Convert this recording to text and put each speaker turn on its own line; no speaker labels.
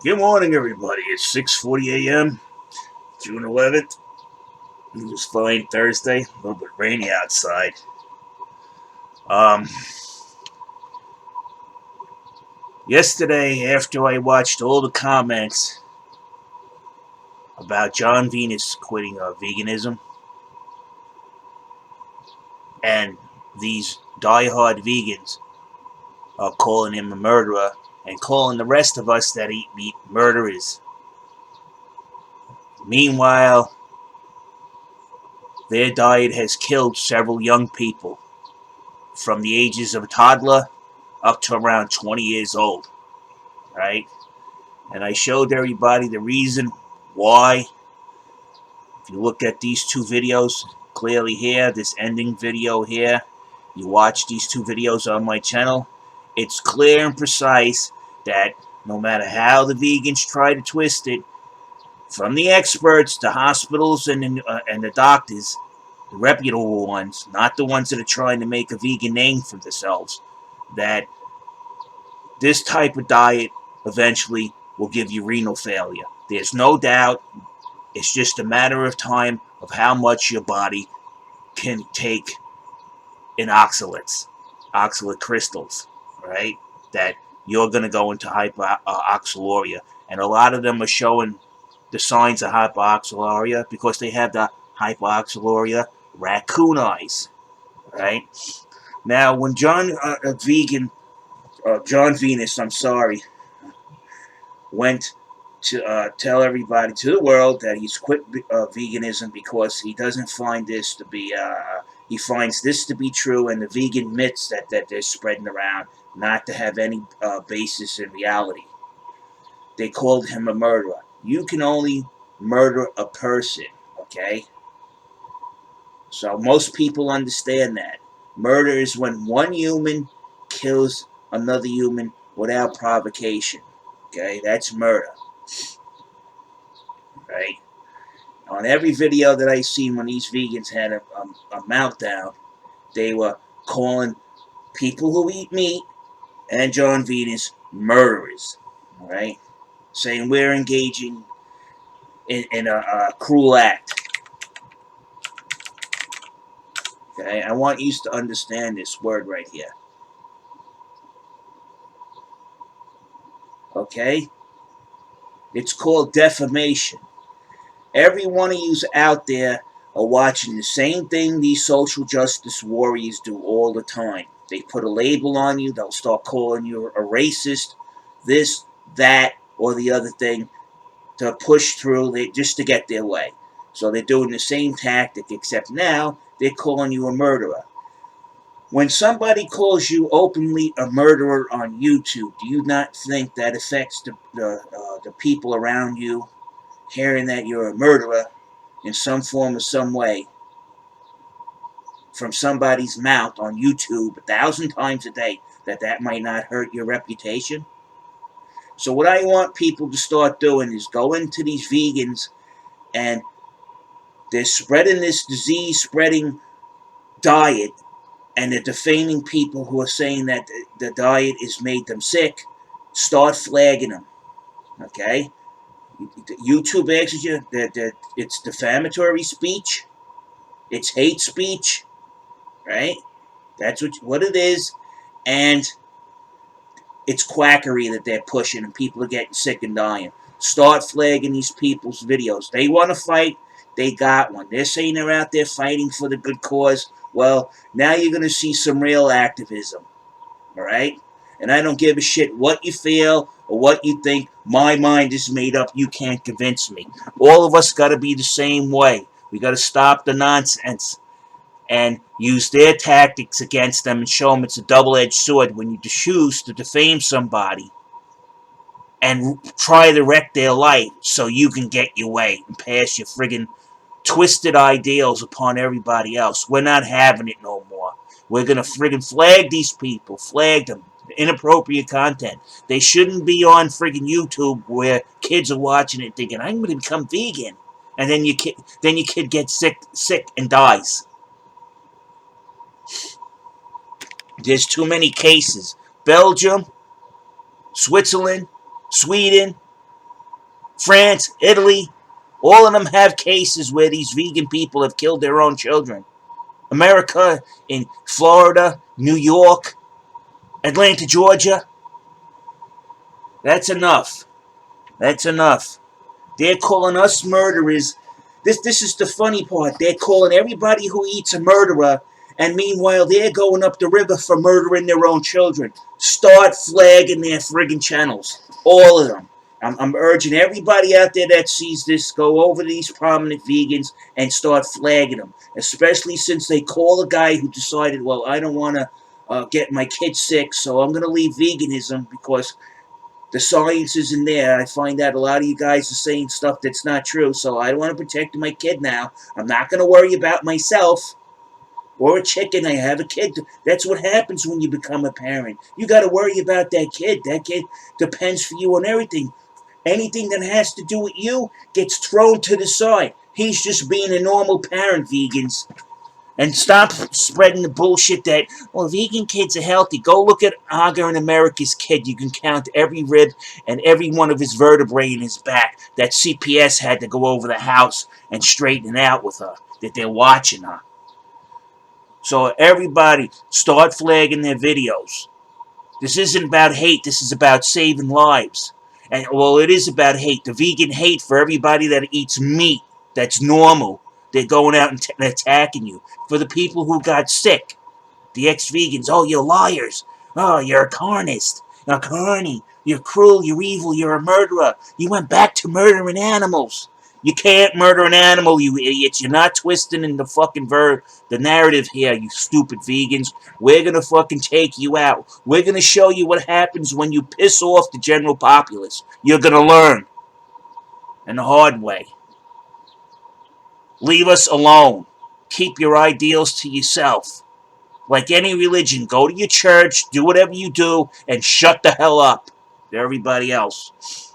Good morning, everybody. It's 6:40 a.m., June 11th. It was fine Thursday. A little bit rainy outside. Um, Yesterday, after I watched all the comments about John Venus quitting veganism, and these die-hard vegans are calling him a murderer and calling the rest of us that eat meat murderers. Meanwhile, their diet has killed several young people from the ages of a toddler up to around 20 years old, right? And I showed everybody the reason why. If you look at these two videos clearly here, this ending video here, you watch these two videos on my channel, it's clear and precise that no matter how the vegans try to twist it, from the experts, the hospitals, and the doctors, the reputable ones, not the ones that are trying to make a vegan name for themselves, that this type of diet eventually will give you renal failure. There's no doubt. It's just a matter of time of how much your body can take in oxalates, oxalate crystals, right? That you're going to go into hyperoxaluria. And a lot of them are showing the signs of hyperoxaluria because they have the hyperoxaluria raccoon eyes, right? Now, when John Venus, went to tell everybody to the world that he's quit veganism because he doesn't find this to be, he finds this to be true, and the vegan myths that they're spreading around not to have any basis in reality. They called him a murderer. You can only murder a person, okay? So most people understand that. Murder is when one human kills another human without provocation, okay? That's murder, right? On every video that I seen when these vegans had a meltdown, they were calling people who eat meat and John Venus murderers, right? Saying we're engaging in a cruel act. Okay, I want you to understand this word right here. Okay, it's called defamation. Every one of you out there are watching the same thing these social justice warriors do all the time. They put a label on you, they'll start calling you a racist, this, that, or the other thing to push through just to get their way. So they're doing the same tactic, except now they're calling you a murderer. When somebody calls you openly a murderer on YouTube, do you not think that affects the people around you hearing that you're a murderer in some form or some way from somebody's mouth on YouTube 1,000 times a day, that might not hurt your reputation? So what I want people to start doing is go into these vegans, and they're spreading this disease-spreading diet, and they're defaming people who are saying that the diet has made them sick. Start flagging them, okay? YouTube asks you that it's defamatory speech, it's hate speech, right? That's what it is, and it's quackery that they're pushing, and people are getting sick and dying. Start flagging these people's videos. They want to fight, they got one. They're saying they're out there fighting for the good cause. Well, now you're going to see some real activism, all right? And I don't give a shit what you feel or what you think. My mind is made up. You can't convince me. All of us got to be the same way. We got to stop the nonsense and use their tactics against them and show them it's a double-edged sword when you choose to defame somebody and try to wreck their life so you can get your way and pass your friggin' twisted ideals upon everybody else. We're not having it no more. We're gonna friggin' flag these people, flag them. Inappropriate content. They shouldn't be on friggin' YouTube where kids are watching it thinking, I'm gonna become vegan. And then your kid gets sick and dies. There's too many cases. Belgium, Switzerland, Sweden, France, Italy, all of them have cases where these vegan people have killed their own children. America, in Florida, New York, Atlanta, Georgia. That's enough. That's enough. They're calling us murderers. This is the funny part. They're calling everybody who eats a murderer, and meanwhile they're going up the river for murdering their own children. Start flagging their friggin' channels. All of them. I'm urging everybody out there that sees this, go over to these prominent vegans and start flagging them. Especially since they call a guy who decided, well, I don't want to get my kid sick, so I'm going to leave veganism because the science isn't there. I find out a lot of you guys are saying stuff that's not true, so I want to protect my kid now. I'm not going to worry about myself or a chicken. I have a kid. That's what happens when you become a parent. You got to worry about that kid. That kid depends for you on everything. Anything that has to do with you gets thrown to the side. He's just being a normal parent, vegans. And stop spreading the bullshit that, well, vegan kids are healthy. Go look at Aga and America's kid. You can count every rib and every one of his vertebrae in his back that CPS had to go over the house and straighten it out with her, that they're watching her. So everybody, start flagging their videos. This isn't about hate. This is about saving lives. And, well, it is about hate. The vegan hate for everybody that eats meat that's normal. They're going out and attacking you. For the people who got sick, the ex-vegans, oh, you're liars. Oh, you're a carnist. A carny. You're cruel. You're evil. You're a murderer. You went back to murdering animals. You can't murder an animal, you idiots. You're not twisting in the fucking the narrative here, you stupid vegans. We're gonna fucking take you out. We're gonna show you what happens when you piss off the general populace. You're gonna learn. In the hard way. Leave us alone. Keep your ideals to yourself. Like any religion, go to your church, do whatever you do, and shut the hell up to everybody else.